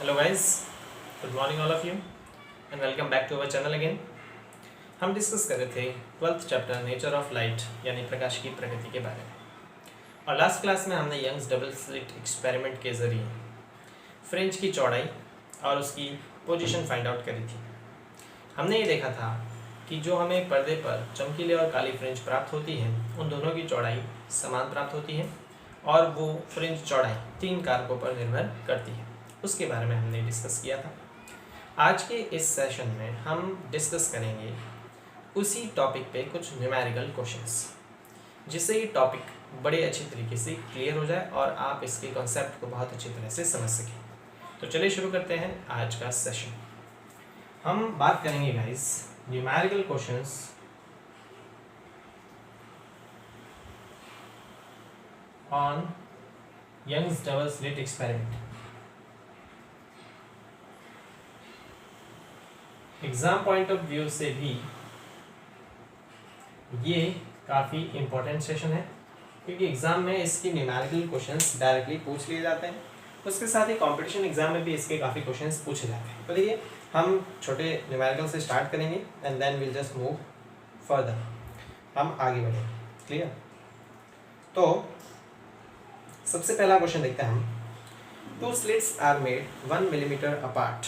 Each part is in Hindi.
Hello guys, good morning all of you and welcome back to our channel again. हम डिस्कस कर रहे थे 12th chapter nature of light यानी प्रकाश की प्रकृति के बारे में। और लास्ट क्लास में हमने यंग्स डबल स्लिट एक्सपेरिमेंट के ज़रिए फ्रिंज की चौड़ाई और उसकी पोजीशन फाइंड आउट करी थी। हमने ये देखा था कि जो हमें पर्दे पर चमकीले और काली फ्रिंज प्राप्त होती है उन दोनों की चौड़ाई समान प्राप्त होती है और वो फ्रिंज चौड़ाई 3 कारकों पर निर्भर करती है। उसके बारे में हमने डिस्कस किया था। आज के इस सेशन में हम डिस्कस करेंगे उसी टॉपिक पे कुछ न्यूमेरिकल क्वेश्चंस, जिससे ये टॉपिक बड़े अच्छी तरीके से क्लियर हो जाए और आप इसके कॉन्सेप्ट को बहुत अच्छी तरह से समझ सकें। तो चलिए शुरू करते हैं आज का सेशन। हम बात करेंगे guys numerical questions on Young's double slit experiment. Exam point of view से भी ये काफ़ी इम्पोर्टेंट सेशन है, क्योंकि एग्जाम में इसकी न्यूमेरिकल क्वेश्चंस डायरेक्टली पूछ लिए जाते हैं। उसके साथ ही कंपटीशन एग्जाम में भी इसके काफ़ी क्वेश्चंस पूछे जाते हैं। तो देखिए, हम छोटे न्यूमेरिकल से स्टार्ट करेंगे and then will just move further. हम आगे बढ़ेंगे। क्लियर? तो सबसे पहला क्वेश्चन देखते हैं हम। 2 slits आर मेड 1 मिलीमीटर अपार्ट।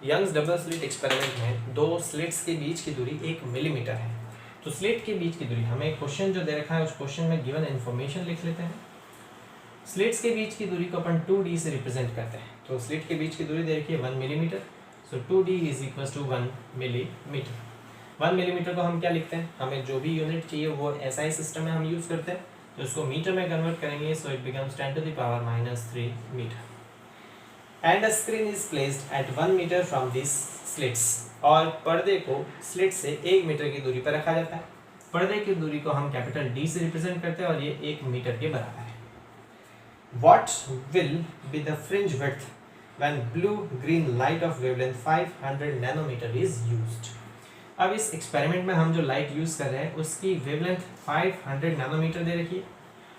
यंग्स डबल स्लिट एक्सपेरिमेंट में 2 स्लिट्स के बीच की दूरी 1 मिलीमीटर है। तो स्लिट के बीच की दूरी, हमें क्वेश्चन जो दे रखा है उस क्वेश्चन में गिवन इन्फॉर्मेशन लिख लेते हैं। स्लिट्स के बीच की दूरी को अपन 2d से रिप्रेजेंट करते हैं। तो स्लिट के बीच की दूरी दे रखी है 1 millimetre. So 2d is equal to 1 millimetre. 1 millimetre को हम क्या लिखते हैं, हमें जो भी यूनिट चाहिए वो SI सिस्टम में हम यूज़ करते हैं, तो उसको मीटर में कन्वर्ट करेंगे। So it becomes 10⁻³ metre. And a screen is placed at 1 metre from this slits. और पर्दे को स्लिट से 1 मीटर की दूरी पर रखा जाता है। पर्दे की दूरी को हम कैपिटल D से रिप्रेजेंट करते हैं और ये 1 मीटर के बराबर है। What will be the fringe width when blue-green light of wavelength 500 nanometer is used? अब इस एक्सपेरिमेंट में हम जो लाइट यूज कर रहे हैं उसकी वेवलेंथ 500 नैनोमीटर दे रखी है।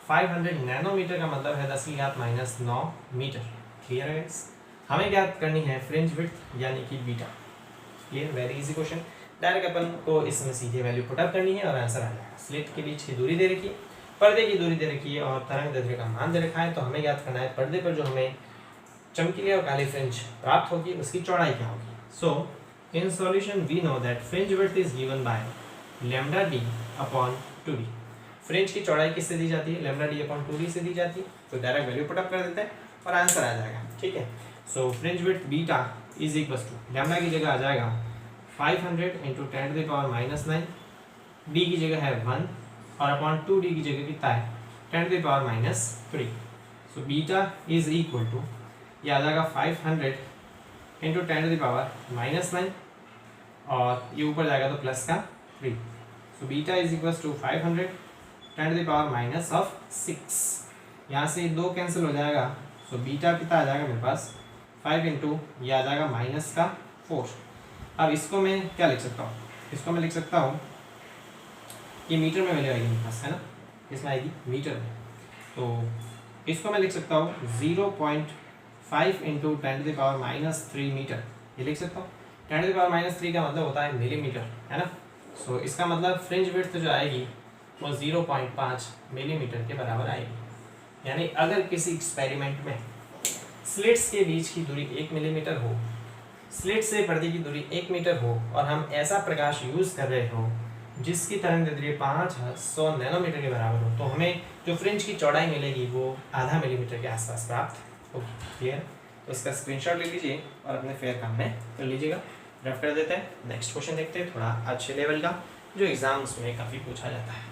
500 नैनोमीटर का मतलब है 10⁻⁹ मीटर। क्लियर है? हमें ज्ञात करनी है फ्रिंज विड्थ यानी कि beta. Clear? Very easy question. Direct अपन को इसमें सीधे वैल्यू पुट अप करनी है और आंसर आ जाएगा। स्लिट के बीच की दूरी दे रखी है, पर्दे की दूरी दे रखी है और तरंगदैर्घ्य का मान दे रखा है। तो हमें ज्ञात करना है पर्दे पर जो हमें चमकीले और काली फ्रिंज प्राप्त होगी उसकी चौड़ाई क्या होगी। So in solution we know that fringe width is given by λd/2d। Fringe की चौड़ाई किससे दी जाती है? λd/2d से दी जाती है। तो डायरेक्ट वैल्यू पुट अप कर देते हैं और आंसर आ जाएगा। ठीक है? So fringe width beta is equal to lambda की जगह आ जाएगा 500 × 10⁻⁹, डी की जगह है 1 और अपॉन 2d की जगह कितना है 10⁻⁻3। So beta is equal to ये आ जाएगा 500 × 10⁻⁻9 और ये ऊपर जाएगा तो प्लस का 3। So beta is equal to 500 10⁻⁶। यहाँ से 2 कैंसिल हो जाएगा। सो बीटा कितना आ जाएगा मेरे पास 5 × ये आ जाएगा -4। अब इसको मैं क्या लिख सकता हूँ? इसको मैं लिख सकता हूँ कि मीटर में वैल्यू आएगी मेरे पास, है ना? इसमें आएगी मीटर में। तो इसको मैं लिख सकता हूँ 0.5 × 10⁻⁻3 मीटर। ये लिख सकता हूँ। 10⁻⁻3 का मतलब होता है मिलीमीटर, है ना? सो इसका मतलब फ्रिंज विड्थ जो आएगी वो 0.5 मिलीमीटर के बराबर आएगी। यानी अगर किसी एक्सपेरिमेंट में स्लिट्स के बीच की दूरी 1 मिलीमीटर हो, स्लिट से पर्दे की दूरी 1 मीटर हो और हम ऐसा प्रकाश यूज़ कर रहे हो जिसकी तरंगदैर्घ्य 500 नैनोमीटर के बराबर हो, तो हमें जो फ्रिंज की चौड़ाई मिलेगी वो आधा मिलीमीटर के आसपास प्राप्त होगी। क्लियर? तो इसका स्क्रीनशॉट ले लीजिए और अपने फेयर काम में कर लीजिएगा। रफ कर देते हैं। नेक्स्ट क्वेश्चन देखते हैं, थोड़ा अच्छे लेवल का जो एग्जाम्स में काफ़ी पूछा जाता है।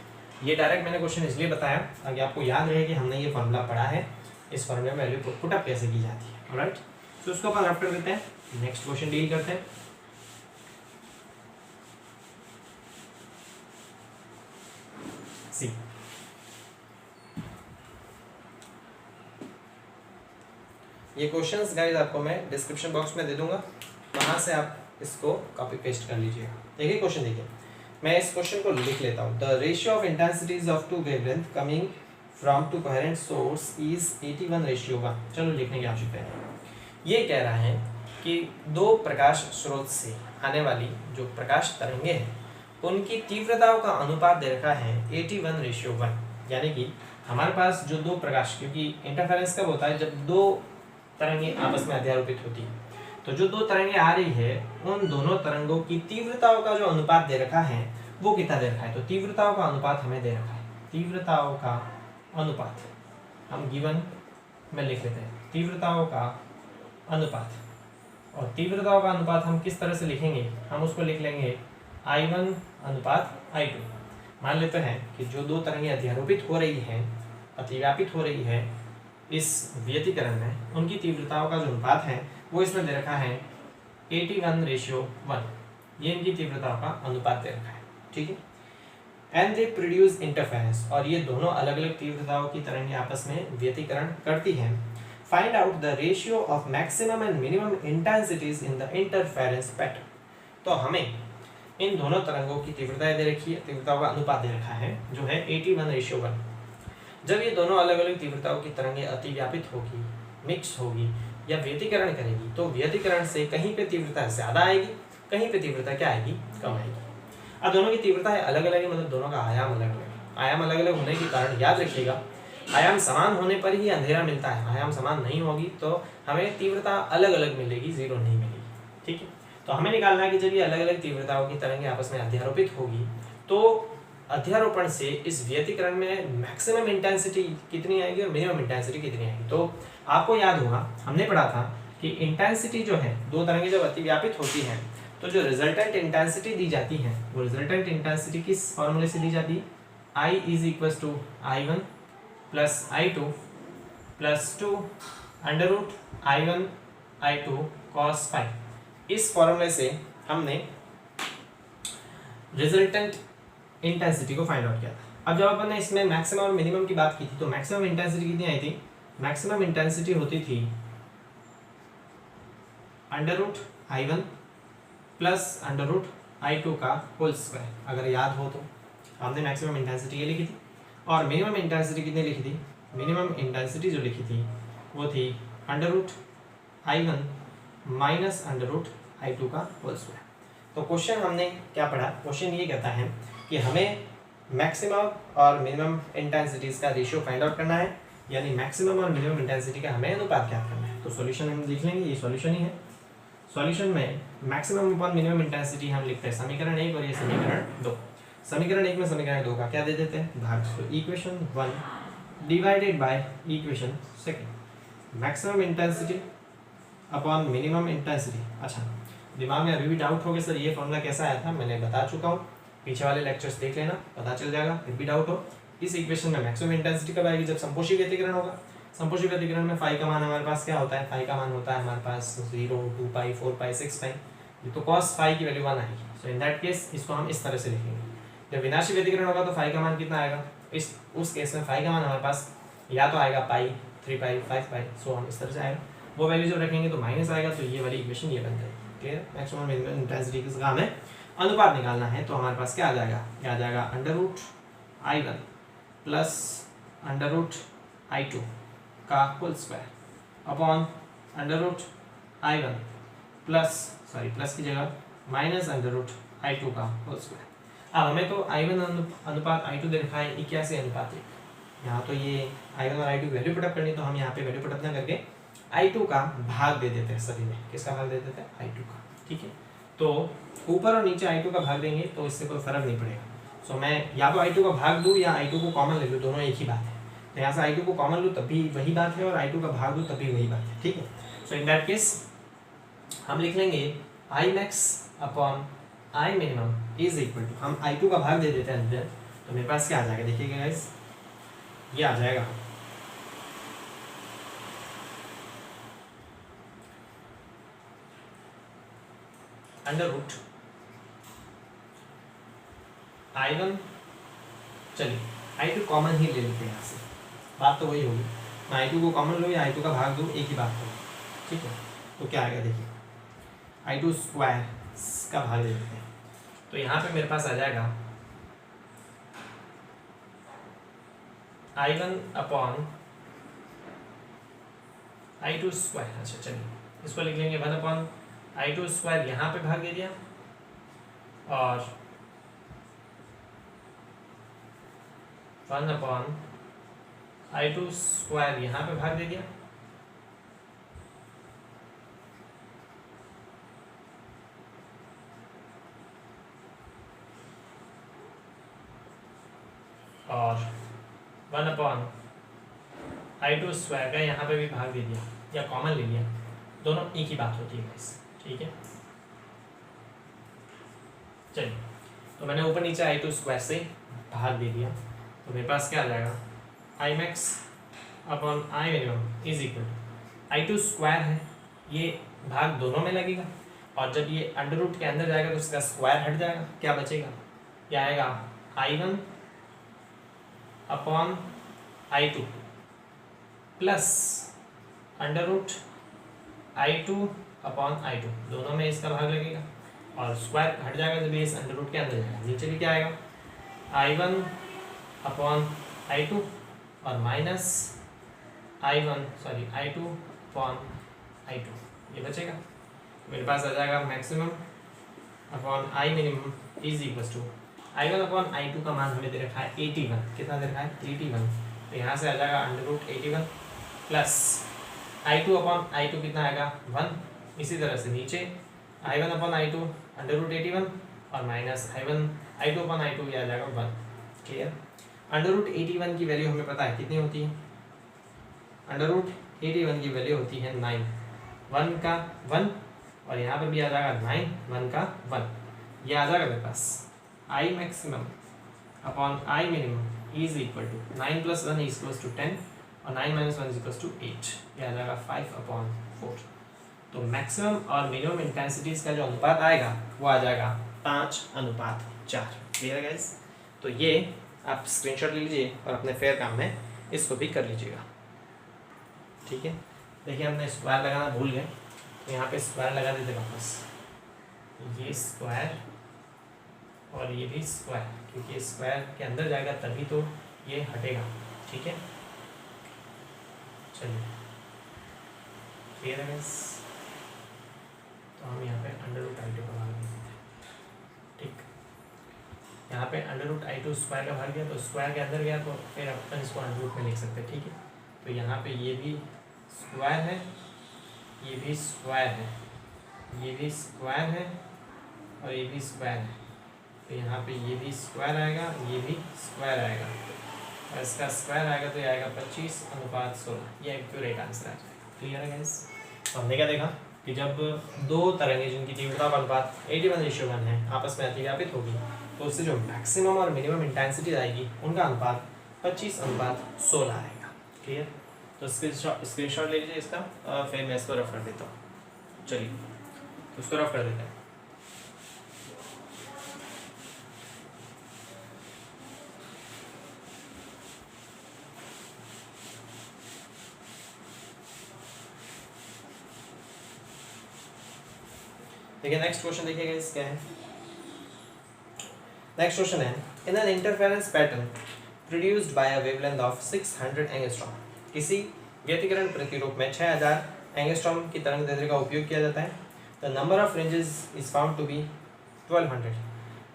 ये डायरेक्ट मैंने क्वेश्चन इसलिए बताया ताकि आपको याद रहे कि हमने ये फॉर्मूला पढ़ा है, इस फॉर्मूले में वैल्यू को पुट अप कैसे की जाती है। ऑलराइट, तो उसको अपन रफ कर देते हैं। नेक्स्ट क्वेश्चन डील करते हैं। सी, ये क्वेश्चंस गाइस आपको मैं डिस्क्रिप्शन बॉक्स में दे दूंगा, वहां से आप इसको कॉपी पेस्ट कर लीजिएगा। देखिए क्वेश्चन, देखिए मैं इस क्वेश्चन को लिख लेता हूँ। The ratio of intensities of 2 wavelength coming from 2 coherent source is 81:1। चलो लिखने की आवश्यकता है। ये कह रहा है कि दो प्रकाश स्रोत से आने वाली जो प्रकाश तरंगे हैं उनकी तीव्रताओं का अनुपात दे रखा है 81:1, यानी कि हमारे पास जो दो प्रकाश, क्योंकि इंटरफेरेंस कब होता है जब दो तरंगे आपस में अध्यारोपित होती है, तो जो दो तरंगे आ रही है उन दोनों तरंगों की तीव्रताओं का जो अनुपात दे रखा है वो कितना दे रखा है, तो तीव्रताओं का अनुपात हमें दे रखा है। तीव्रताओं का अनुपात हम गिवन में लिख लेते हैं, तीव्रताओं का अनुपात। और तीव्रताओं का अनुपात हम किस तरह से लिखेंगे, हम उसको लिख लेंगे I1 अनुपात I2। मान लेते हैं कि जो दो तरंगे अध्यारोपित हो रही हैं, अतिव्यापित हो रही है इस व्यतिकरण में, उनकी तीव्रताओं का जो अनुपात है वो इसमें दे रखा है 81:1। ये इनकी तीव्रताओं का अनुपात दे रखा है, ठीक है। एंड दे प्रोड्यूस इंटरफेरेंस, और ये दोनों अलग अलग तीव्रताओं की तरंगें आपस में व्यतिकरण करती हैं। Find out the ratio of maximum and minimum intensities in the interference pattern. तो हमें इन दोनों तरंगों की तीव्रताएं दे रखी है, तीव्रताओं का अनुपात दे रखा है जो है 81:1। जब ये दोनों अलग अलग तीव्रताओं की तरंगें अतिव्यापित होगी, मिक्स होगी या व्यतिकरण करेगी, तो व्यतिकरण से कहीं पे तीव्रता ज़्यादा आएगी, कहीं पे तीव्रता क्या आएगी, कम आएगी। अब दोनों की तीव्रता है अलग अलग है, मतलब दोनों का आयाम अलग अलग है। आयाम अलग अलग होने के कारण याद रखिएगा, आयाम समान होने पर ही अंधेरा मिलता है, आयाम समान नहीं होगी तो हमें तीव्रता अलग अलग मिलेगी, जीरो नहीं मिलेगी, ठीक है। तो हमें निकालना है कि जब ये अलग अलग तीव्रताओं की तरंगें आपस में अध्यारोपित होगी तो अध्यारोपण से इस व्यतिकरण में मैक्सिमम इंटेंसिटी कितनी आएगी और मिनिमम इंटेंसिटी कितनी आएगी। तो आपको याद होगा हमने पढ़ा था कि इंटेंसिटी जो है, दो तरंगें जब अतिव्यापित होती हैं तो जो रिजल्टेंट इंटेंसिटी दी जाती है वो रिजल्टेंट इंटेंसिटी किस फॉर्मूले से दी जाती है, I = I1 + I2 + 2 √I1 I2 cos phi। इस फॉर्मूले से हमने रिजल्टेंट इंटेंसिटी को फाइंड आउट किया था। अब जब अपन ने इसमें मैक्सिमम और मिनिमम की बात की थी तो मैक्सिमम इंटेंसिटी कितनी आई थी, मैक्सिमम इंटेंसिटी होती थी √I1 + √I2 का होल स्क्वायर। अगर याद हो तो हमने मैक्सिमम इंटेंसिटी ये लिखी थी और मिनिमम इंटेंसिटी कितनी लिखी थी, मिनिमम इंटेंसिटी जो लिखी थी वो थी √I1 - √I2 का होल स्क्वायर। तो क्वेश्चन हमने क्या पढ़ा, क्वेश्चन ये कहता है कि हमें मैक्सिमम और मिनिमम इंटेंसिटीज का रेशियो फाइंड आउट करना है, यानी मैक्सिमम और मिनिमम इंटेंसिटी का हमें अनुपात ज्ञात करना है। तो सॉल्यूशन हम लिख लेंगे, ये सॉल्यूशन ही है। सॉल्यूशन में मैक्सिमम अपॉन मिनिमम इंटेंसिटी हम लिखते हैं समीकरण 1 और ये समीकरण 2। समीकरण 1 में समीकरण 2 का क्या दे देते हैं, भाग। तो equation 1 divided by equation 2, maximum intensity upon minimum intensity. अच्छा, दिमाग में अभी भी डाउट हो गया सर ये फॉर्मूला कैसा आया था, मैंने बता चुका हूँ, पीछे वाले लेक्चर्स देख लेना, पता चल जाएगा। फिर भी डाउट हो, इस इक्वेशन में मैक्सिमम इंटेंसिटी कब आएगी, जब संपोषी व्यतिकरण होगा। संपोषी व्यतिकरण में फाई का मान हमारे पास क्या होता है, फाई का मान होता है हमारे पास 0, 2 पाई, 4 पाई, 6 पाई, तो कॉस फाई की वैल्यू 1 आएगी। सो इन दैट केस इसको हम इस तरह से लिखेंगे। जब विनाशी व्यतिकरण होगा तो फाई का मान कितना आएगा, इस उस केस में फाई का मान हमारे पास या तो आएगा पाई, 3 पाई, 5 पाई, सो हम इस तरह से आएगा। वो वैल्यू जब रखेंगे तो माइनस आएगा, तो ये वाली इक्वेशन ये बन जाएगी। क्लियर, मैक्सिमम मिनिमम इंटेंसिटी किसका हमें अनुपात निकालना है, तो हमारे पास क्या आ जाएगा, क्या आ जाएगा √I1 + √I2 का whole square upon √I1 plus की जगह -√I2 का होल स्क्वायर। अब हमें तो I1 अनुपात I2 दे रखा है 81:1। यहाँ तो ये I1 और I2 वैल्यू पुटअप करनी, तो हम यहाँ पे वैल्यू पुटअप ना करके I2 का भाग दे देते हैं सभी में। किसका भाग दे देते हैं, I2 का, ठीक है। तो ऊपर और नीचे I2 का भाग देंगे तो इससे कोई फर्क नहीं पड़ेगा। सो मैं या तो I2 का भाग दूँ या I2 को कॉमन ले लूँ, दोनों एक ही बात है। तो यहाँ से I2 को कॉमन लूँ तब भी वही बात है और I2 का भाग दूँ तब भी वही बात है, ठीक है। सो इन दैट केस हम लिख लेंगे Imax upon I minimum is equal to, हम I2 का भाग दे देते हैं अंदर, तो मेरे पास क्या आ जाएगा, देखिएगा गाइस, ये आ जाएगा √I1, चलिए I2 कॉमन ही ले लेते हैं यहाँ से, बात तो वही होगी। मैं I2 को कॉमन लूँ या I2 का भाग दूँ, एक ही बात होगी, ठीक है। तो क्या आएगा देखिए, I2 स्क्वायर का भाग दे देते हैं, तो यहाँ पे मेरे पास आ जाएगा I1 अपॉन I2 स्क्वायर। अच्छा चलिए इसको लिख लेंगे 1/i2² यहाँ पे भाग दे दिया और 1/i2² यहाँ पे भाग दे दिया और 1/i2² का यहाँ पे भी भाग दे दिया या कॉमन ले लिया, दोनों एक ही बात होती है गाइस, ठीक है। चलिए, तो मैंने ऊपर नीचे i2² से भाग दे दिया, तो मेरे पास क्या आ जाएगा, i max/i minimum is equal to i2² है, ये भाग दोनों में लगेगा और जब ये अंडर रूट के अंदर जाएगा तो इसका स्क्वायर हट जाएगा, क्या बचेगा, क्या आएगा i1/i2 plus under root i2/i2, दोनों में इसका भाग लगेगा और स्क्वायर हट जाएगा जब ये इस अंडर रूट के अंदर जाएगा, नीचे भी क्या आएगा i1/i2 और माइनस i2/i2, ये बचेगा, मेरे पास आ जाएगा maximum/i minimum is equal to i1/i2 का मान हमें दे रखा है 81, कितना दे रखा है 81, तो यहाँ से आ जाएगा अंडर रूट 81 प्लस i2/i2 कितना आएगा 1, इसी तरह से नीचे i1/i2 अंडर रूट 81 और माइनस i2/i2 ये आ जाएगा 1, क्लियर। अंडर रूट 81 की वैल्यू हमें पता है कितनी होती है, अंडर रूट 81 की वैल्यू होती है 9, 1 का 1 और यहाँ पर भी आ जाएगा 9, 1 का 1, ये आ जाएगा मेरे पास i maximum/i minimum is equal to 9 + 1 is equal to 10 और 9 - 1 इज इक्वल टू 8, ये आ जाएगा 5/4। तो मैक्सिमम और मिनिमम इंटेंसिटीज का जो अनुपात आएगा वो आ जाएगा 5:4, क्लियर है गाइस। तो ये आप स्क्रीनशॉट ले लीजिए और अपने फेयर काम में इसको भी कर लीजिएगा, ठीक है। देखिए हमने स्क्वायर लगाना भूल गए, तो यहाँ पे स्क्वायर लगा देते वापस, ये स्क्वायर और ये भी स्क्वायर, क्योंकि स्क्वायर के अंदर जाएगा तभी तो ये हटेगा, ठीक है। चलिए क्लियर है गाइस, तो हम यहाँ पे अंडर रूट i2 का भाग देते हैं, ठीक। यहाँ पे अंडर रूट i2² का भाग गया तो स्क्वायर के अंदर गया, तो फिर अपन इसको अंडर रूट में लिख सकते हैं, ठीक है। तो यहाँ पे ये भी स्क्वायर है, ये भी स्क्वायर है, ये भी स्क्वायर है और ये भी स्क्वायर है, तो यहाँ पे ये भी स्क्वायर आएगा, ये भी स्क्वायर आएगा और इसका स्क्वायर आएगा तो ये आएगा 25:16, ये एक्यूरेट आंसर आ जाएगा, क्लियर है गाइस। तो हमने क्या देखा कि जब दो तरंगें जिनकी तीव्रता का अनुपात 81:1 है आपस में अतिव्यापित होगी तो उससे जो मैक्सिमम और मिनिमम इंटेंसिटी आएगी उनका अनुपात 25:16 आएगा, क्लियर। तो स्क्रीनशॉट ले लीजिए इसका और फिर मैं इसको रफ कर देता हूँ, चलिए तो उसको रफ कर देते हैं। देखिए नेक्स्ट क्वेश्चन देखिएगा इस क्या है। नेक्स्ट क्वेश्चन है, in an interference pattern produced by a wavelength of 600 angstrom, किसी व्यतिकरण प्रतिरूप में 6000 एंगस्ट्रॉम की तरंग दैर्ध्य का उपयोग किया जाता है। The number of fringes is found to be 1200,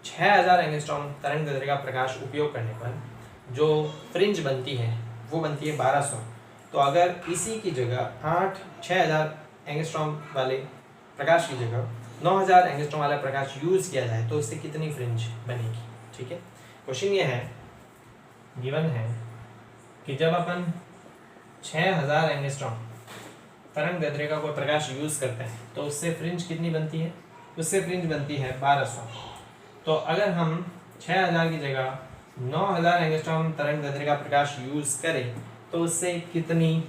6000 angstrom तरंग दैर्ध्य का प्रकाश उपयोग करने पर जो फ्रिंज बनती है वो बनती है 1200। तो अगर इसी की जगह 6000 एंगस्ट्रॉम वाले प्रकाश की जगह 9000 एंगस्ट्रॉम वाला प्रकाश यूज किया जाए तो उससे कितनी फ्रिंज बनेगी, ठीक है। क्वेश्चन ये है, गिवन है कि जब अपन 6000 एंगस्ट्रॉम तरंग दैर्ध्य का कोई प्रकाश यूज करते हैं तो उससे फ्रिंज कितनी बनती है, उससे फ्रिंज बनती है 1200। तो अगर हम 6000 की जगह 9000 एंगस्ट्रॉम तरंग दैर्ध्य का प्रकाश यूज करें तो उससे कितनी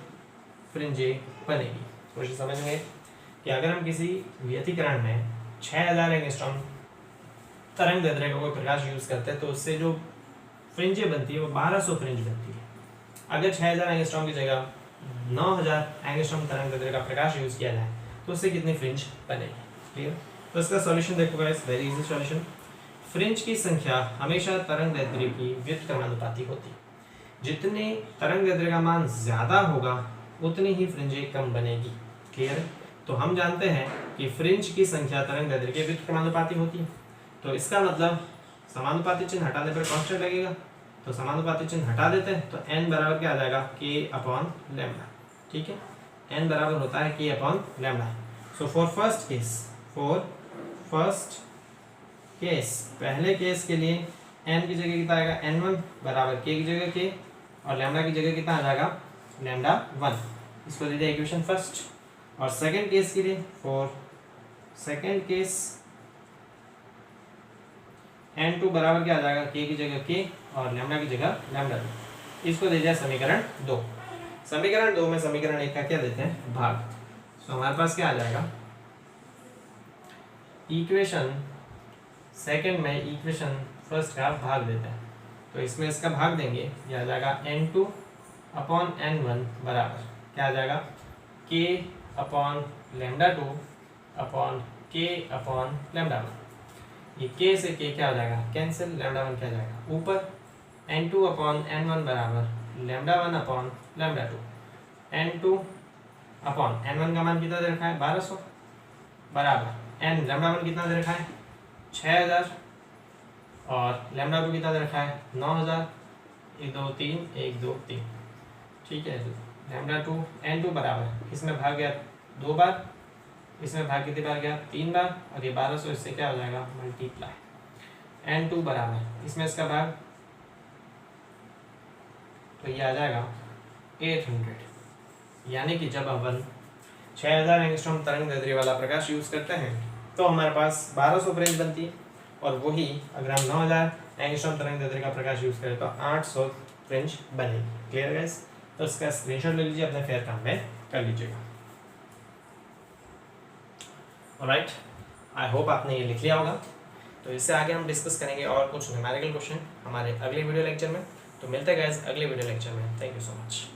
फ्रिंजें बनेगी। क्वेश्चन समझ गए कि अगर हम किसी व्यतिकरण में 6000 एंगस्ट्रॉम तरंग दैर्ध्य का कोई प्रकाश यूज करते हैं तो उससे जो फ्रिंजें बनती है वो 1200 फ्रिंज बनती है। अगर 6000 एंगस्ट्रॉम की जगह 9000 एंगस्ट्रॉम तरंग दैर्ध्य का प्रकाश यूज किया जाए तो उससे कितनी फ्रिंज बनेगी, क्लियर। तो इसका सॉल्यूशन देखो guys, very easy solution. Fringe की संख्या हमेशा तरंग दैर्ध्य की व्युत्क्रमानुपाती होती है, जितने तरंग दैर्ध्य का मान ज्यादा होगा उतनी ही फ्रिंजें कम बनेगी, क्लियर है। तो हम जानते हैं कि फ्रिंज की संख्या तरंग दैर्ध्य के व्युत्क्रमानुपाती होती है। तो इसका मतलब समानुपाती चिन्ह हटाने पर कांस्टेंट लगेगा, तो समानुपाती चिन्ह हटा देते हैं तो n बराबर क्या आ जाएगा k/λ। ठीक है, n बराबर होता है k/λ। So for first case पहले केस के लिए n की जगह कितना आएगा n1 बराबर k की जगह k और लैम्डा की जगह कितना आ जाएगा λ1। इसको दे दिया इक्वेशन फर्स्ट। और सेकंड केस के लिए फॉर सेकंड केस n2 बराबर क्या आ जाएगा k की जगह k और लैम्डा की जगह λ2। इसको दे दिया समीकरण 2। समीकरण 2 में समीकरण 1 का क्या देते हैं भाग। तो हमारे पास क्या आ जाएगा इक्वेशन सेकंड में इक्वेशन फर्स्ट का भाग देते हैं। तो इसमें इसका भाग देंगे, यह आ जाएगा n2/n1 बराबर क्या आ जाएगा k/λ2/k/λ1। ये k से k क्या हो जाएगा कैंसिल, λ1 क्या जाएगा ऊपर। n2/n1 बराबर λ1/λ2। n2/n1 का मान कितना दे रखा है 1200 बराबर λ1 कितना दे रखा है 6000 और λ2 कितना दे रखा है 9000। 1 2 3 1 2 3। ठीक है, λ2 n2 बराबर इसमें भाग गया 2 बार, इसमें भाग कितनी बार गया 3 बार और ये 1200 इससे क्या हो जाएगा मल्टीप्लाई। n2 बराबर इसमें इसका भाग तो ये आ जाएगा 800। यानी कि जब अपन 6000 एंगस्ट्रॉम तरंग दैर्ध्य वाला प्रकाश यूज करते हैं तो हमारे पास 1200 फ्रिंज बनती है, और वही अगर हम 9000 एंगस्ट्रॉम तरंग दैर्ध्य का प्रकाश यूज करें तो 800 फ्रिंज बनेगी। Clear guys? तो इसका स्क्रीनशॉट ले लीजिए, अपने फेयर काम में कर लीजिएगा। ऑलराइट, आई होप आपने ये लिख लिया होगा। तो इससे आगे हम डिस्कस करेंगे और कुछ न्यूमेरिकल क्वेश्चन हमारे अगले वीडियो लेक्चर में। तो मिलते हैं गाइस अगले वीडियो लेक्चर में। Thank you so much.